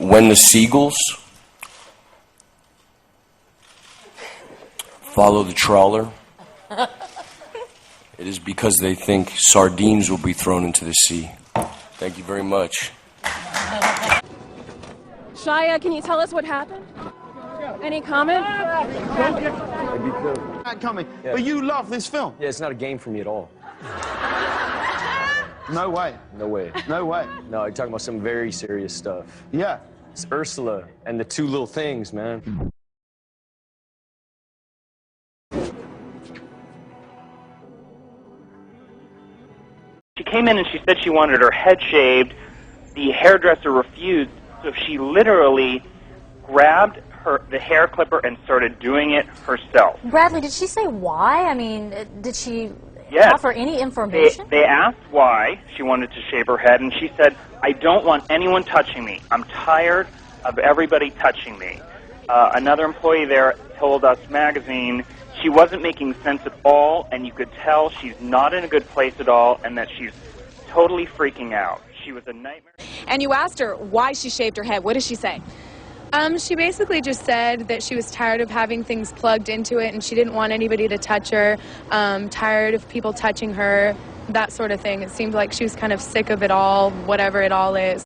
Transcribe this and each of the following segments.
When the seagulls follow the trawler, it is because they think sardines will be thrown into the sea. Thank you very much. Shia, can you tell us what happened? Any comment? Not coming. Yeah. But you love this film. Yeah, it's not a game for me at all. No way. No way. No way. No, you're talking about some very serious stuff. Yeah. It's Ursula and the two little things, man. She came in and she said she wanted her head shaved. The hairdresser refused, so she literally grabbed the hair clipper and started doing it herself. Bradley, did she say why? I mean, did she offer any information? They asked why she wanted to shave her head, and she said, "I don't want anyone touching me. I'm tired of everybody touching me." Another employee there told Us Magazine she wasn't making sense at all, and you could tell she's not in a good place at all, and that she's totally freaking out. She was a nightmare. And you asked her why she shaved her head. What did she say? She basically just said that she was tired of having things plugged into it and she didn't want anybody to touch her, tired of people touching her, that sort of thing. It seemed like she was kind of sick of it all, whatever it all is.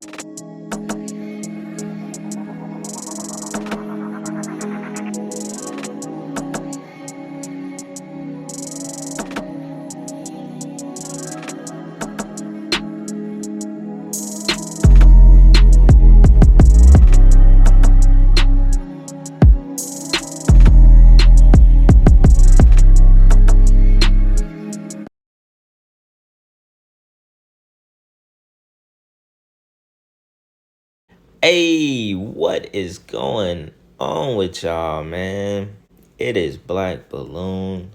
Hey, what is going on with y'all, man? It is Black Balloon,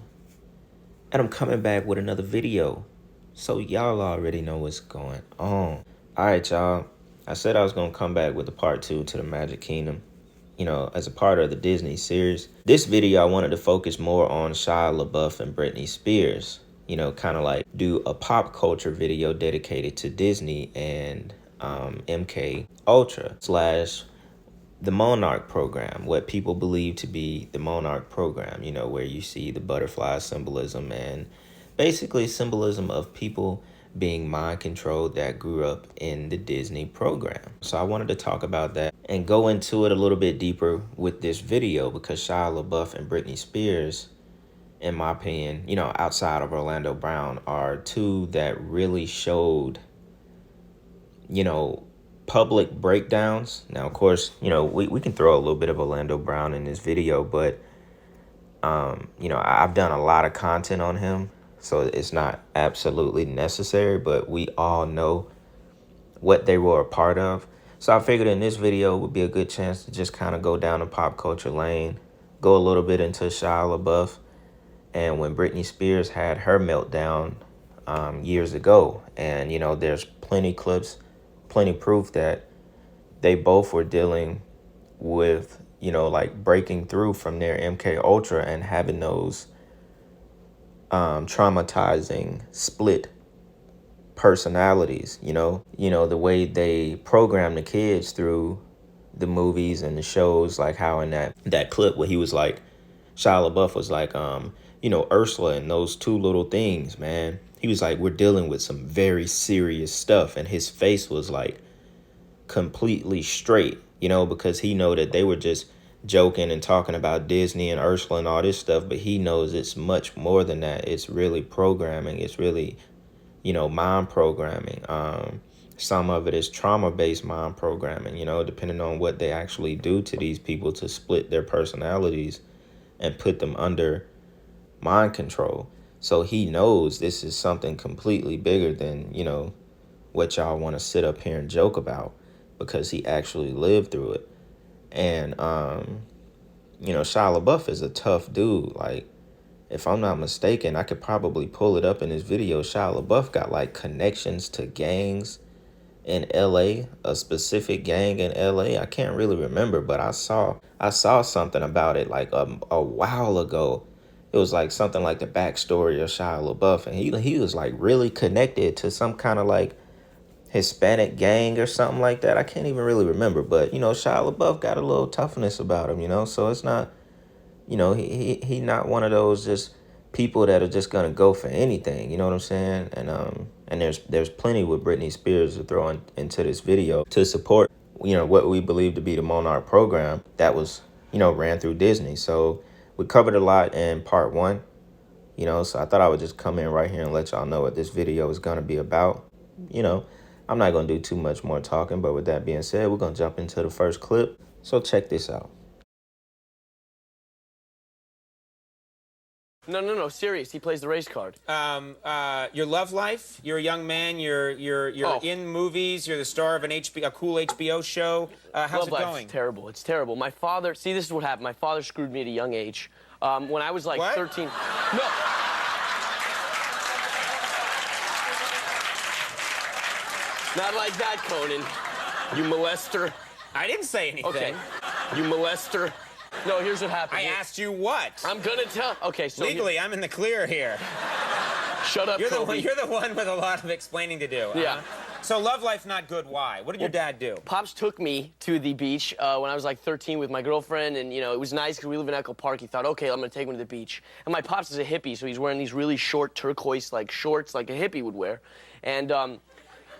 and I'm coming back with another video, so y'all already know what's going on. All right, y'all. I said I was going to come back with a part 2 to the Magic Kingdom, you know, as a part of the Disney series. This video, I wanted to focus more on Shia Labeouf and Britney Spears, you know, kind of like do a pop culture video dedicated to Disney and MK Ultra / the Monarch program, what people believe to be the Monarch program, you know, where you see the butterfly symbolism and basically symbolism of people being mind controlled that grew up in the Disney program. So I wanted to talk about that and go into it a little bit deeper with this video because Shia LaBeouf and Britney Spears, in my opinion, you know, outside of Orlando Brown, are two that really showed, you know, public breakdowns. Now, of course, you know, we can throw a little bit of Orlando Brown in this video, but, you know, I've done a lot of content on him, so it's not absolutely necessary, but we all know what they were a part of. So I figured in this video would be a good chance to just kind of go down a pop culture lane, go a little bit into Shia LaBeouf, and when Britney Spears had her meltdown years ago. And, you know, there's plenty clips, plenty proof that they both were dealing with, you know, like breaking through from their MK Ultra and having those traumatizing split personalities, you know, the way they program the kids through the movies and the shows, like how in that clip where he was like, Shia LaBeouf was like, you know, Ursula and those two little things, man. He was like, we're dealing with some very serious stuff. And his face was like completely straight, you know, because he know that they were just joking and talking about Disney and Ursula and all this stuff. But he knows it's much more than that. It's really programming. It's really, you know, mind programming. Some of it is trauma-based mind programming, you know, depending on what they actually do to these people to split their personalities and put them under mind control. So he knows this is something completely bigger than, you know, what y'all want to sit up here and joke about, because he actually lived through it. And, you know, Shia LaBeouf is a tough dude. Like, if I'm not mistaken, I could probably pull it up in this video. Shia LaBeouf got like connections to gangs in LA, a specific gang in LA. I can't really remember, but I saw something about it like a while ago. It was like something like the backstory of Shia LaBeouf, and he was like really connected to some kind of like Hispanic gang or something like that. I can't even really remember, but you know, Shia Labeouf got a little toughness about him, you know. So it's not, you know, he not one of those just people that are just gonna go for anything. You know what I'm saying? And there's plenty with Britney Spears to throw into this video to support, you know, what we believe to be the Monarch program that was, you know, ran through Disney. So we covered a lot in part 1, you know. So I thought I would just come in right here and let y'all know what this video is gonna be about. You know, I'm not gonna do too much more talking, but with that being said, we're gonna jump into the first clip. So check this out. No, serious. He plays the race card. Your love life. You're a young man. You're in movies. You're the star of a cool HBO show. How's love it life going? is terrible. It's terrible. My father. See, this is what happened. My father screwed me at a young age. When I was like What? 13. No. Not like that, Conan. You molester. I didn't say anything. Okay. You molester. No, here's what happened. I asked you what. I'm gonna tell. Okay, so Legally, I'm in the clear here. Shut up, You're Kobe. the one with a lot of explaining to do. Yeah. So love life not good. Why? What did your dad do? Pops took me to the beach when I was like 13 with my girlfriend, and you know it was nice because we live in Echo Park. He thought, okay, I'm gonna take me to the beach. And my pops is a hippie, so he's wearing these really short turquoise like shorts like a hippie would wear, and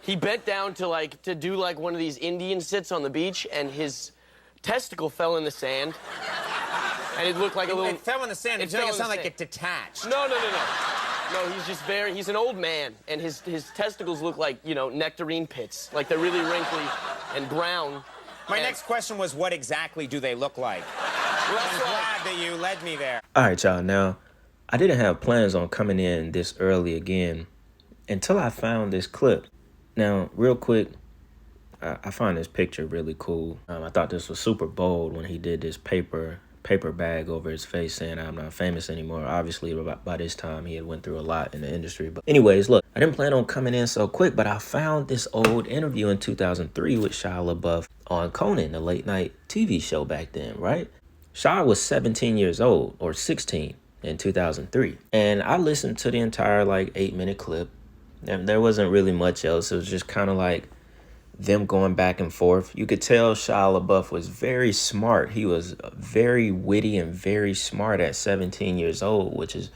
he bent down to do like one of these Indian sits on the beach, and his testicle fell in the sand, and it looked like a little. It fell in the sand. It sounded like it detached. No. No, he's just he's an old man, and his testicles look like, you know, nectarine pits. Like they're really wrinkly and brown. My next question was, what exactly do they look like? Well, I'm glad that you led me there. All right, y'all. Now, I didn't have plans on coming in this early again until I found this clip. Now, real quick, I find this picture really cool. I thought this was super bold when he did this paper bag over his face saying I'm not famous anymore. Obviously, by this time, he had went through a lot in the industry. But anyways, look, I didn't plan on coming in so quick, but I found this old interview in 2003 with Shia Labeouf on Conan, the late night TV show back then, right? Shia was 17 years old, or 16 in 2003. And I listened to the entire 8-minute clip. And there wasn't really much else. It was just kind of like them going back and forth. You could tell Shia LaBeouf was very smart. He was very witty and very smart at 17 years old, which is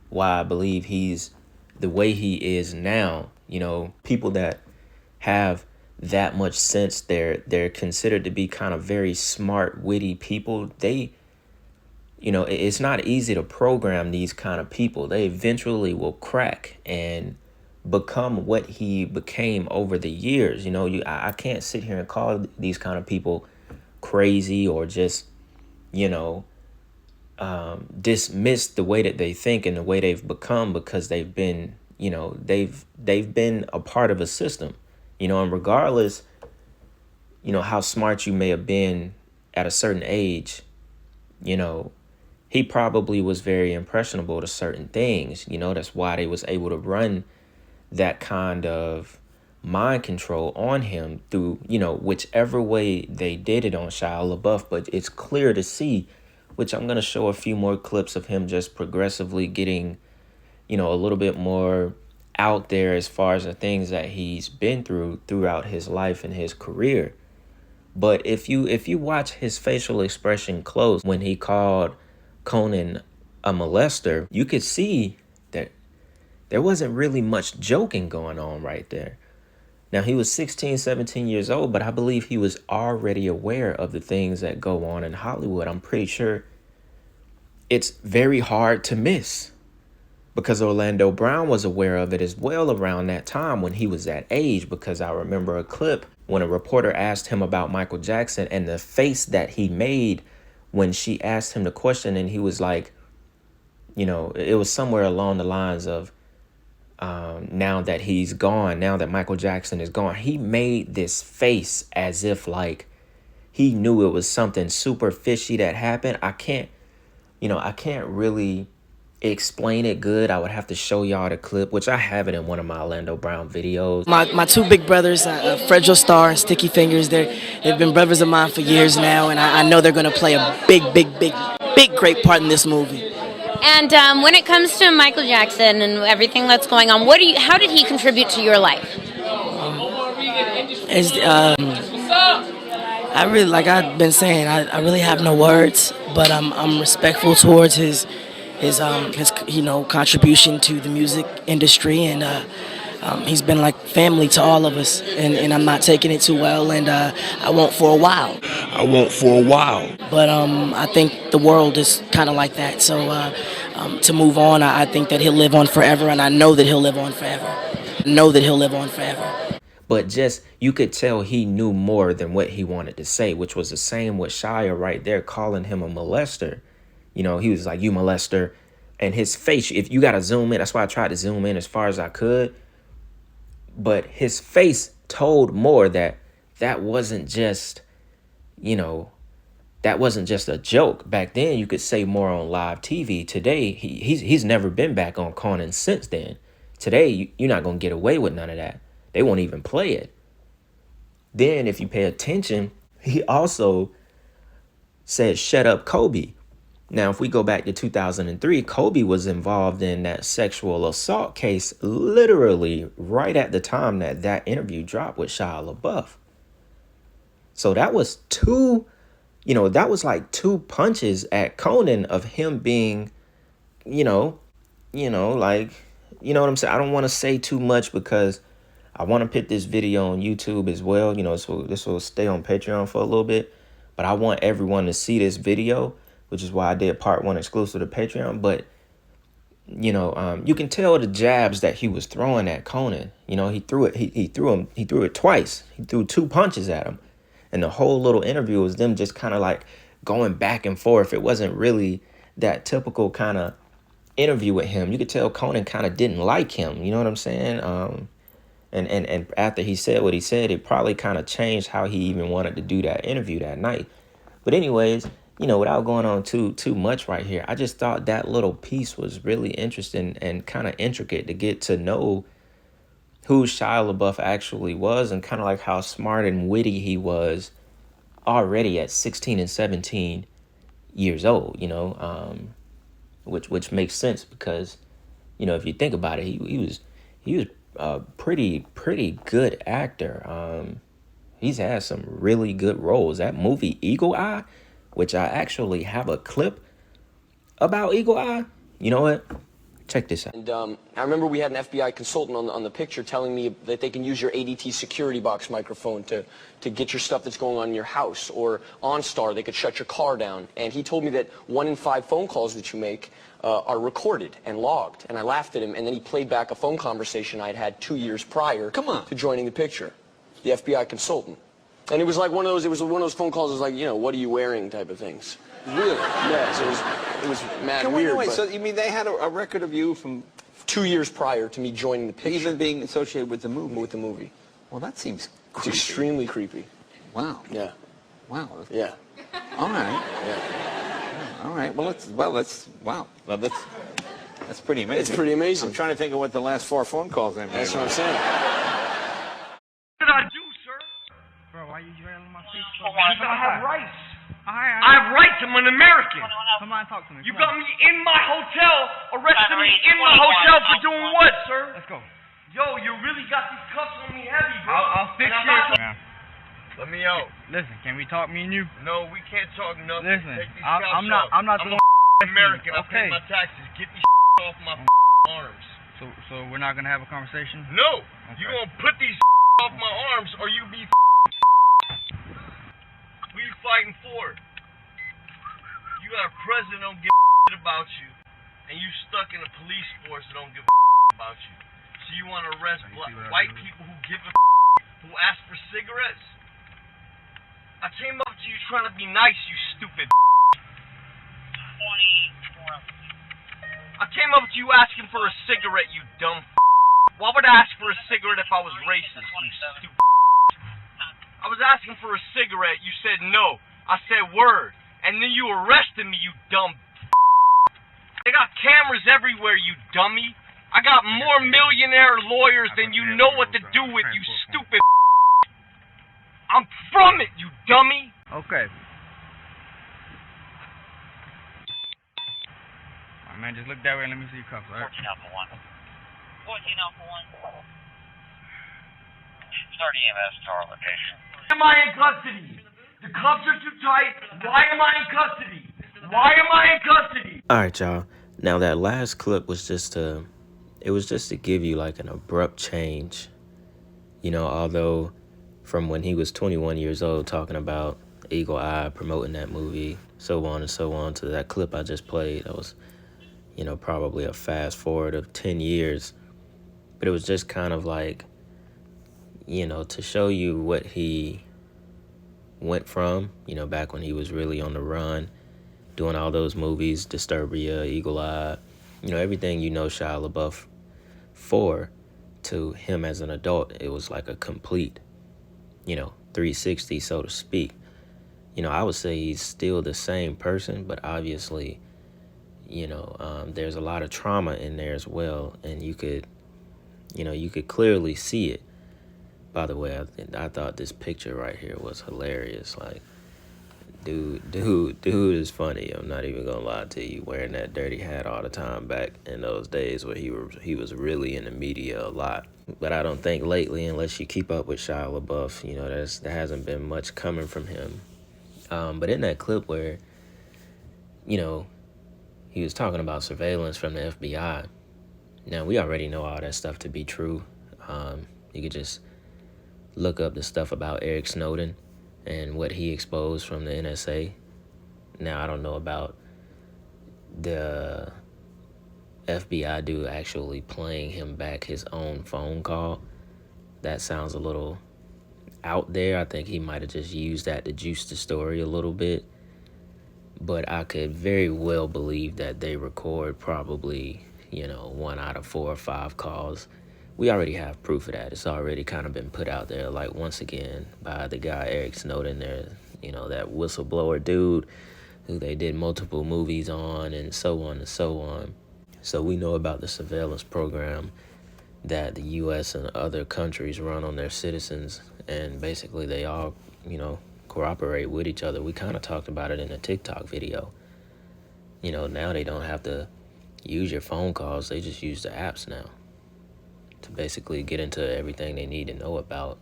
why I believe he's the way he is now. You know, people that have that much sense, they're considered to be kind of very smart, witty people. They, you know, it's not easy to program these kind of people. They eventually will crack and become what he became over the years. You know, I can't sit here and call these kind of people crazy or just, you know, dismiss the way that they think and the way they've become, because they've been, you know, they've been a part of a system, you know. And regardless, you know, how smart you may have been at a certain age, you know, he probably was very impressionable to certain things. You know, that's why they was able to run that kind of mind control on him through, you know, whichever way they did it on Shia LaBeouf. But it's clear to see, which I'm going to show a few more clips of him just progressively getting, you know, a little bit more out there as far as the things that he's been through throughout his life and his career. But if you watch his facial expression close when he called Conan a molester, you could see that there wasn't really much joking going on right there. Now, he was 16, 17 years old, but I believe he was already aware of the things that go on in Hollywood. I'm pretty sure it's very hard to miss, because Orlando Brown was aware of it as well around that time when he was that age, because I remember a clip when a reporter asked him about Michael Jackson and the face that he made when she asked him the question, and he was like, you know, it was somewhere along the lines of, now that he's gone, now that Michael Jackson is gone, he made this face as if like he knew it was something super fishy that happened. I can't really explain it good. I would have to show y'all the clip, which I have it in one of my Orlando Brown videos. My two big brothers, Fredro Starr and Sticky Fingers, they've been brothers of mine for years now, and I know they're going to play a big, great part in this movie. And when it comes to Michael Jackson and everything that's going on, how did he contribute to your life? It's, I really, like I've been saying, I really have no words, but I'm respectful towards his contribution to the music industry, and he's been like family to all of us, and I'm not taking it too well, and I won't for a while. But I think the world is kind of like that, so to move on, I think that he'll live on forever, and I know that he'll live on forever. But just, you could tell he knew more than what he wanted to say, which was the same with Shia right there, calling him a molester. You know, he was like, you molester. And his face, if you got to zoom in, that's why I tried to zoom in as far as I could. But his face told more that wasn't just, that wasn't just a joke. Back then, you could say more on live TV. Today, he's never been back on Conan since then. Today, you're not going to get away with none of that. They won't even play it. Then, if you pay attention, he also said, shut up, Kobe. Now, if we go back to 2003, Kobe was involved in that sexual assault case literally right at the time that interview dropped with Shia Labeouf. So that was that was like two punches at Conan of him being, you know what I'm saying? I don't want to say too much because I want to put this video on YouTube as well, so this will stay on Patreon for a little bit. But I want everyone to see this video, which is why I did part 1 exclusive to Patreon. But, you can tell the jabs that he was throwing at Conan. He threw it twice. He threw 2 punches at him. And the whole little interview was them just kind of like going back and forth. It wasn't really that typical kind of interview with him. You could tell Conan kind of didn't like him. You know what I'm saying? And after he said what he said, it probably kind of changed how he even wanted to do that interview that night. But anyways, without going on too much right here, I just thought that little piece was really interesting and kind of intricate to get to know who Shia Labeouf actually was, and kind of like how smart and witty he was already at 16 and 17 years old, which makes sense because, if you think about it, he was a pretty good actor. He's had some really good roles. That movie Eagle Eye, which I actually have a clip about Eagle Eye. You know what? Check this out. And I remember we had an FBI consultant on the picture telling me that they can use your ADT security box microphone to get your stuff that's going on in your house, or OnStar, they could shut your car down. And he told me that 1 in 5 phone calls that you make are recorded and logged. And I laughed at him, and then he played back a phone conversation I'd had 2 years prior to joining the picture. The FBI consultant. And it was like one of those phone calls, it was like, what are you wearing type of things. Really? Yeah, so it was mad weird. Wait, so you mean they had a record of you from 2 years prior to me joining the picture? Even being associated with the movie? With the movie. Well, that seems It's creepy. extremely creepy. Wow. Yeah. Wow. Yeah. All right. Yeah. All right. Well, that's pretty amazing. It's pretty amazing. I'm trying to think of what the last 4 phone calls I made. That's what I'm saying. What did I do, sir? Bro, why you drilling my face? Because I have rights. I I have rights. I'm an American. Come on, talk to me. You got me in my hotel, arrested me in my hotel for doing what, sir? Let's go. Yo, you really got these cuffs on me heavy, bro. I'll fix And I'm it. not- Let me out. Listen, can we talk, me and you? No, we can't talk nothing. Listen, Take these I'm cuffs not off. the I'm one. an American. I Okay. pay my taxes. Get these off my arms. So we're not gonna have a conversation? No, Okay. you gonna put these off my arms, or you be. Who you fighting for? You got a president that don't give a about you, and you stuck in a police force that don't give a about you. So you want to arrest white people who give a who ask for cigarettes? I came up to you trying to be nice, you stupid. I came up to you asking for a cigarette, you dumb. Why would I ask for a cigarette if I was racist, you stupid? I was asking for a cigarette, you said no. I said word. And then you arrested me, you dumb. They got cameras everywhere, you dummy. I got more millionaire lawyers than you know what to do with, you stupid. I'm from it, you dummy. Okay. Alright, man, just look that way and let me see your cuffs, alright? 14 Alpha 1. 14 Alpha 1. start EMS to our location. Why am I in custody? The cuffs are too tight. Why am I in custody? Why am I in custody? All right, y'all. Now that last clip was just to give you like an abrupt change. You know, although from when he was 21 years old talking about Eagle Eye, promoting that movie, so on and so on, to that clip I just played, that was, you know, probably a fast forward of 10 years. But it was just kind of like, you know, to show you what he went from, you know, back when he was really on the run, doing all those movies, Disturbia, Eagle Eye, you know, everything you know Shia Labeouf for, to him as an adult, it was like a complete, you know, 360, so to speak. You know, I would say he's still the same person, but obviously, you know, there's a lot of trauma in there as well, and you could clearly see it. By the way, I thought this picture right here was hilarious. Like, dude is funny. I'm not even gonna lie to you. Wearing that dirty hat all the time back in those days where he was really in the media a lot. But I don't think lately, unless you keep up with Shia LaBeouf, you know, there hasn't been much coming from him. But in that clip where, you know, he was talking about surveillance from the FBI. Now, we already know all that stuff to be true. You could just look up the stuff about Eric Snowden and what he exposed from the NSA. Now, I don't know about the FBI dude actually playing him back his own phone call. That sounds a little out there. I think he might have just used that to juice the story a little bit. But I could very well believe that they record probably, you know, 1 out of 4 or 5 calls. We already have proof of that. It's already kind of been put out there, like, once again, by the guy Eric Snowden there, you know, that whistleblower dude who they did multiple movies on, and so on and so on. So we know about the surveillance program that the U.S. and other countries run on their citizens, and basically they all, you know, cooperate with each other. We kind of talked about it in a TikTok video. You know, now they don't have to use your phone calls. They just use the apps now to basically get into everything they need to know about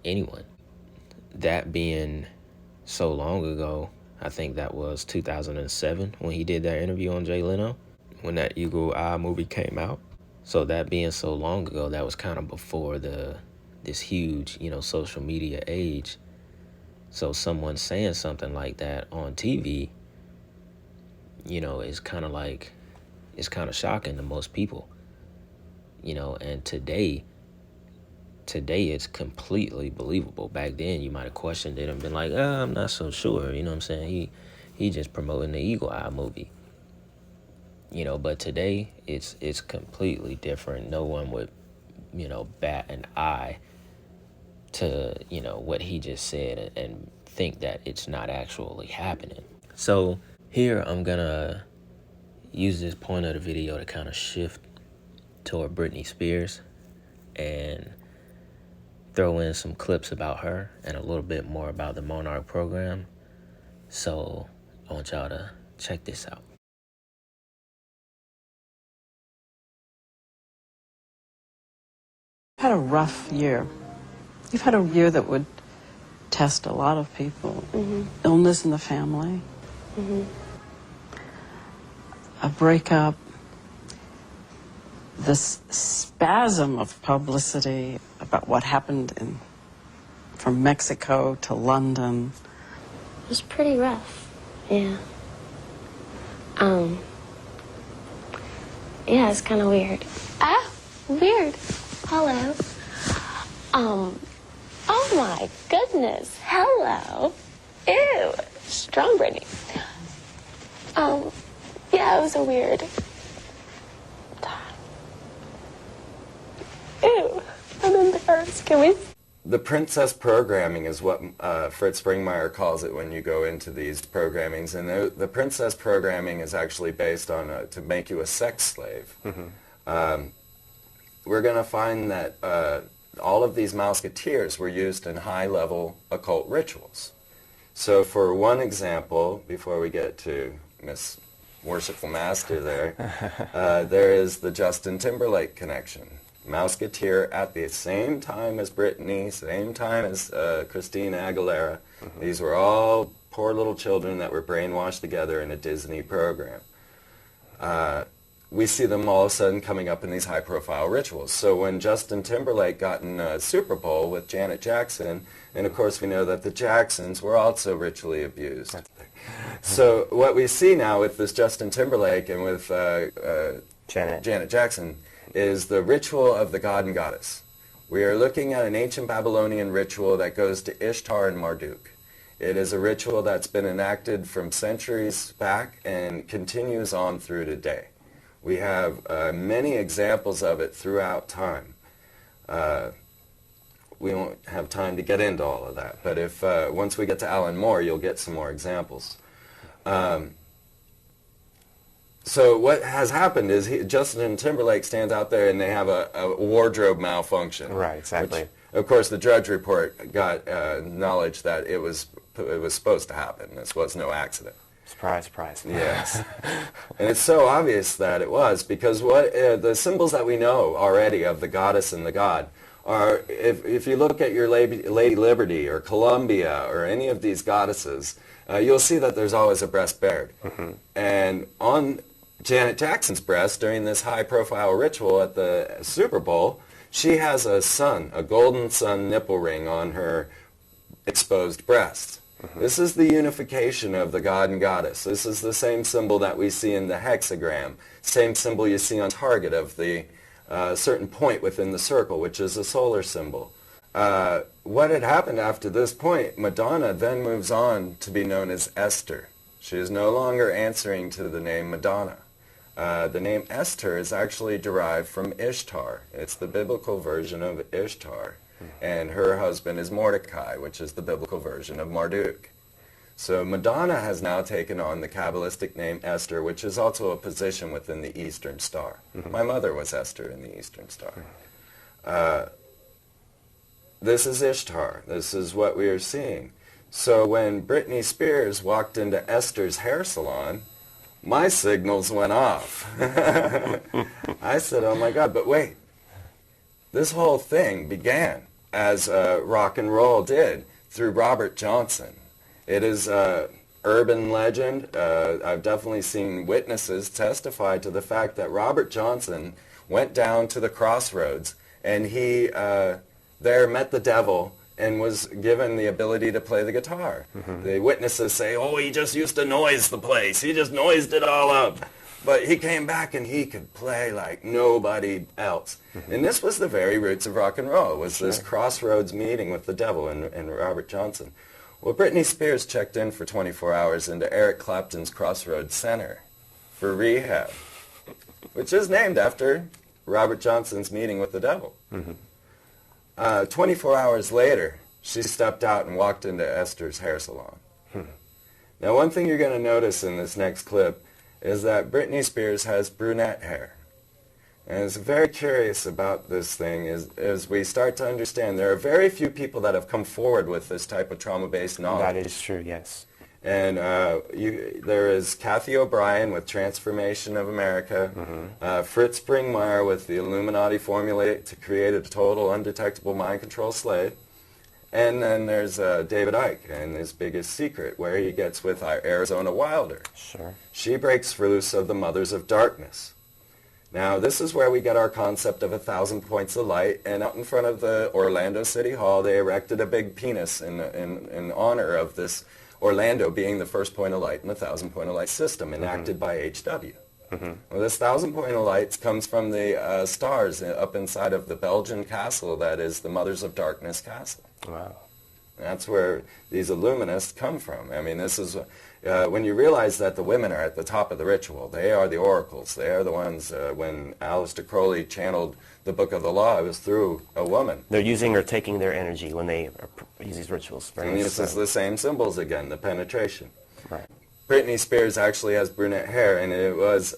anyone. That being so long ago, I think that was 2007 when he did that interview on Jay Leno, when that Eagle Eye movie came out. So that being so long ago, that was kind of before this huge, you know, social media age. So someone saying something like that on TV, you know, is kind of like, it's kind of shocking to most people. You know, and today it's completely believable. Back then, you might have questioned it and been like, I'm not so sure. You know what I'm saying? He just promoting the Eagle Eye movie. You know, but today, it's completely different. No one would, you know, bat an eye to, you know, what he just said and think that it's not actually happening. So here, I'm gonna use this point of the video to kind of shift toward Britney Spears and throw in some clips about her and a little bit more about the Monarch program. So I want y'all to check this out. You've had a rough year. You've had a year that would test a lot of people. Mm-hmm. Illness in the family. Mm-hmm. A breakup. This spasm of publicity about what happened from Mexico to London. It was pretty rough, yeah. Yeah, it's kind of weird. Ah, weird. Hello. Oh my goodness. Hello. Ew. Strong Britney. Yeah, it was a weird time. Ew. I'm embarrassed. Can we? The princess programming is what Fritz Springmeier calls it when you go into these programmings. And the princess programming is actually based on to make you a sex slave. Mm-hmm. We're going to find that all of these Mouseketeers were used in high-level occult rituals. So for one example, before we get to Miss Worshipful Master there, there is the Justin Timberlake connection. Mouseketeer at the same time as Britney, same time as Christina Aguilera. These were all poor little children that were brainwashed together in a Disney program. We see them all of a sudden coming up in these high-profile rituals. So when Justin Timberlake got in a Super Bowl with Janet Jackson, and of course we know that the Jacksons were also ritually abused. So what we see now with this Justin Timberlake and with Janet Jackson is the ritual of the god and goddess. We are looking at an ancient Babylonian ritual that goes to Ishtar and Marduk. It is a ritual that's been enacted from centuries back and continues on through today. We have many examples of it throughout time. We won't have time to get into all of that, but if once we get to Alan Moore, you'll get some more examples. So what has happened is Justin Timberlake stands out there and they have a wardrobe malfunction. Right, exactly. Which, of course, the Drudge Report got knowledge that it was supposed to happen. This was no accident. Surprise, surprise. Yes. And it's so obvious that it was, because what the symbols that we know already of the goddess and the god are, if you look at your Lady Liberty or Columbia or any of these goddesses, you'll see that there's always a breast bared. And on Janet Jackson's breast during this high-profile ritual at the Super Bowl, she has a sun, a golden sun nipple ring on her exposed breast. This is the unification of the god and goddess. This is the same symbol that we see in the hexagram, same symbol you see on target of the certain point within the circle, which is a solar symbol. What had happened after this point, Madonna then moves on to be known as Esther. She is no longer answering to the name Madonna. The name Esther is actually derived from Ishtar. It's the biblical version of Ishtar. And her husband is Mordecai, which is the biblical version of Marduk. So Madonna has now taken on the Kabbalistic name Esther, which is also a position within the Eastern Star. My mother was Esther in the Eastern Star. This is Ishtar. This is what we are seeing. So when Britney Spears walked into Esther's hair salon, my signals went off. I said, oh my God, but wait. This whole thing began as rock and roll did through Robert Johnson. It is urban legend. I've definitely seen witnesses testify to the fact that Robert Johnson went down to the crossroads and he there met the devil and was given the ability to play the guitar. The witnesses say, oh, he just used to noise the place. He just noised it all up. But he came back and he could play like nobody else. And this was the very roots of rock and roll, was this crossroads meeting with the devil and Robert Johnson. Well, Britney Spears checked in for 24 hours into Eric Clapton's Crossroads Center for rehab, which is named after Robert Johnson's meeting with the devil. 24 hours later, she stepped out and walked into Esther's hair salon. Now, one thing you're going to notice in this next clip is that Britney Spears has brunette hair. And it's very curious about this thing as we start to understand there are very few people that have come forward with this type of trauma-based knowledge. That is true, yes. And there is Kathy O'Brien with Transformation of America, Fritz Springmeier with the Illuminati formula to create a total undetectable mind control slave. And then there's David Icke and his biggest secret, where he gets with our Arizona Wilder. Sure. She breaks loose of the Mothers of Darkness. Now, this is where we get our concept of 1,000 points of light, and out in front of the Orlando City Hall, they erected a big penis in honor of this Orlando being the first point of light in the 1,000 point of light system enacted by H.W. Well, this 1,000 point of lights comes from the stars up inside of the Belgian castle that is the Mothers of Darkness castle. Wow. That's where these illuminists come from. I mean, this is when you realize that the women are at the top of the ritual. They are the oracles. They are the ones, when Aleister Crowley channeled the Book of the Law, it was through a woman. They're using or taking their energy when they use these rituals. And this is the same symbols again, the penetration. Right. Britney Spears actually has brunette hair, and it was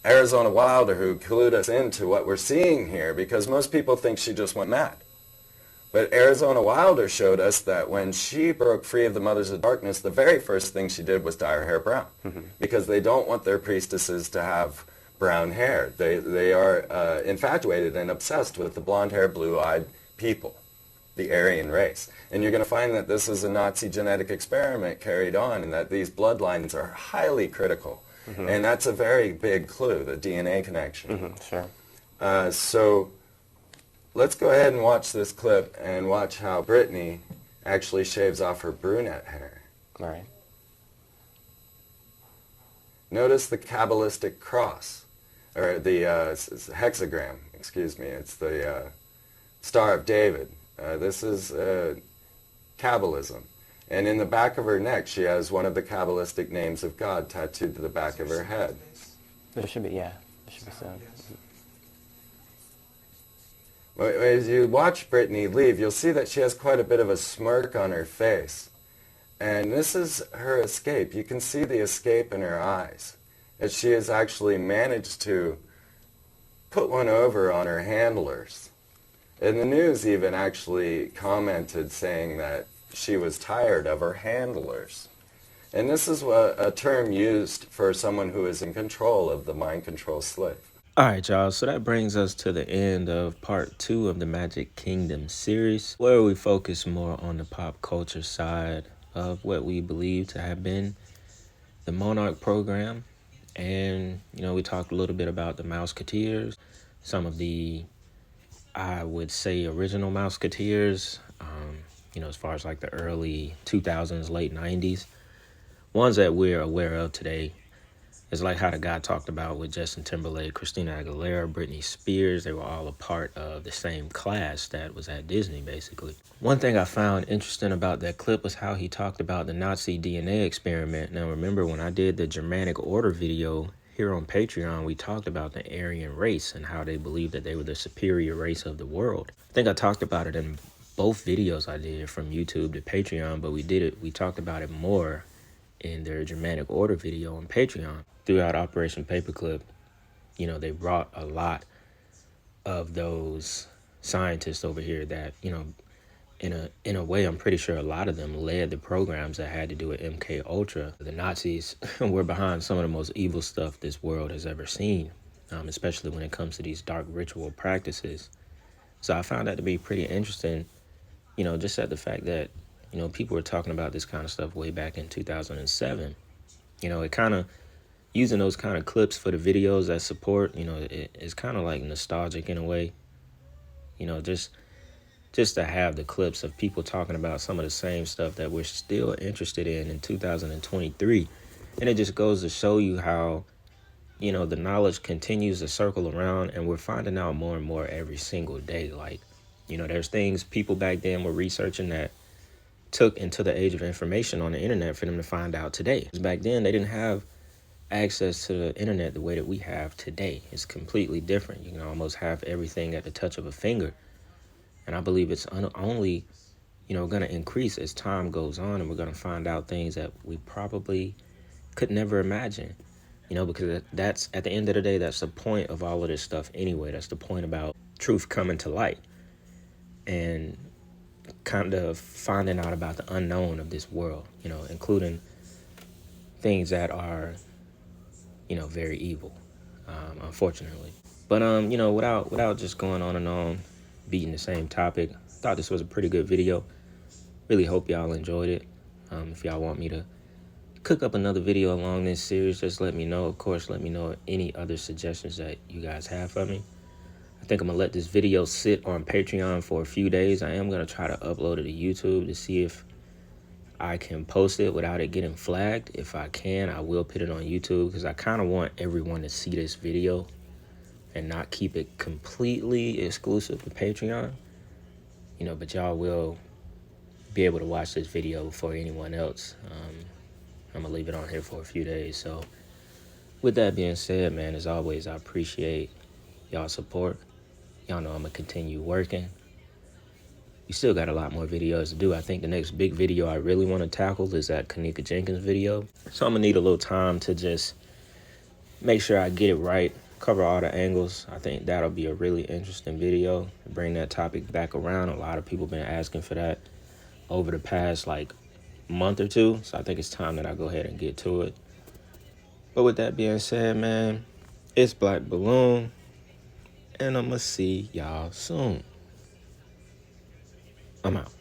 Arizona Wilder who clued us into what we're seeing here, because most people think she just went mad. But Arizona Wilder showed us that when she broke free of the Mothers of Darkness, the very first thing she did was dye her hair brown, because they don't want their priestesses to have brown hair. They are infatuated and obsessed with the blonde-haired, blue-eyed people, the Aryan race. And you're going to find that this is a Nazi genetic experiment carried on, and that these bloodlines are highly critical. And that's a very big clue, the DNA connection. Sure. So let's go ahead and watch this clip and watch how Britney actually shaves off her brunette hair. All right. Notice the Kabbalistic cross, or the hexagram, excuse me. It's the Star of David. This is Kabbalism. And in the back of her neck, she has one of the Kabbalistic names of God tattooed to the back of her head. There should be, yeah. There should be some. As you watch Britney leave, you'll see that she has quite a bit of a smirk on her face. And this is her escape. You can see the escape in her eyes, as she has actually managed to put one over on her handlers. And the news even actually commented saying that she was tired of her handlers. And this is a term used for someone who is in control of the mind control slave. All right, y'all, so that brings us to the end of part 2 of the Magic Kingdom series, where we focus more on the pop culture side of what we believe to have been the Monarch program. And, you know, we talked a little bit about the Mouseketeers, some of the, I would say, original Mouseketeers, you know, as far as like the early 2000s, late 90s. Ones that we're aware of today is like how the guy talked about with Justin Timberlake, Christina Aguilera, Britney Spears. They were all a part of the same class that was at Disney, basically. One thing I found interesting about that clip was how he talked about the Nazi DNA experiment. Now, remember when I did the Germanic Order video here on Patreon, we talked about the Aryan race and how they believed that they were the superior race of the world. I think I talked about it in both videos I did from YouTube to Patreon, but we talked about it more in their Germanic Order video on Patreon. Throughout Operation Paperclip, you know, they brought a lot of those scientists over here that, you know, in a way, I'm pretty sure a lot of them led the programs that had to do with MK Ultra. The Nazis were behind some of the most evil stuff this world has ever seen, especially when it comes to these dark ritual practices. So I found that to be pretty interesting, you know, just at the fact that, you know, people were talking about this kind of stuff way back in 2007. You know, it kind of, using those kind of clips for the videos that support, you know, it's kind of like nostalgic in a way. You know, just to have the clips of people talking about some of the same stuff that we're still interested in 2023. And it just goes to show you how, you know, the knowledge continues to circle around, and we're finding out more and more every single day. Like, you know, there's things people back then were researching that took into the age of information on the internet for them to find out today. Because back then, they didn't have access to the internet the way that we have today. It's completely different. You can almost have everything at the touch of a finger. And I believe it's only, you know, going to increase as time goes on, and we're going to find out things that we probably could never imagine. You know, because that's, at the end of the day, that's the point of all of this stuff anyway. That's the point about truth coming to light and kind of finding out about the unknown of this world, you know, including things that are, you know, very evil, unfortunately. But, you know, without just going on and on, beating the same topic, thought this was a pretty good video. Really hope y'all enjoyed it. If y'all want me to cook up another video along this series, just let me know. Of course, let me know any other suggestions that you guys have for me. I think I'm going to let this video sit on Patreon for a few days. I am going to try to upload it to YouTube to see if I can post it without it getting flagged. If I can, I will put it on YouTube, because I kind of want everyone to see this video and not keep it completely exclusive to Patreon. You know, but y'all will be able to watch this video for anyone else. I'm going to leave it on here for a few days. So with that being said, man, as always, I appreciate y'all support. Y'all know I'm going to continue working. We still got a lot more videos to do. I think the next big video I really want to tackle is that Kanika Jenkins video. So I'm going to need a little time to just make sure I get it right, cover all the angles. I think that'll be a really interesting video. Bring that topic back around. A lot of people have been asking for that over the past, like, month or two. So I think it's time that I go ahead and get to it. But with that being said, man, It's Black Balloon, and I'ma see y'all soon. I'm out.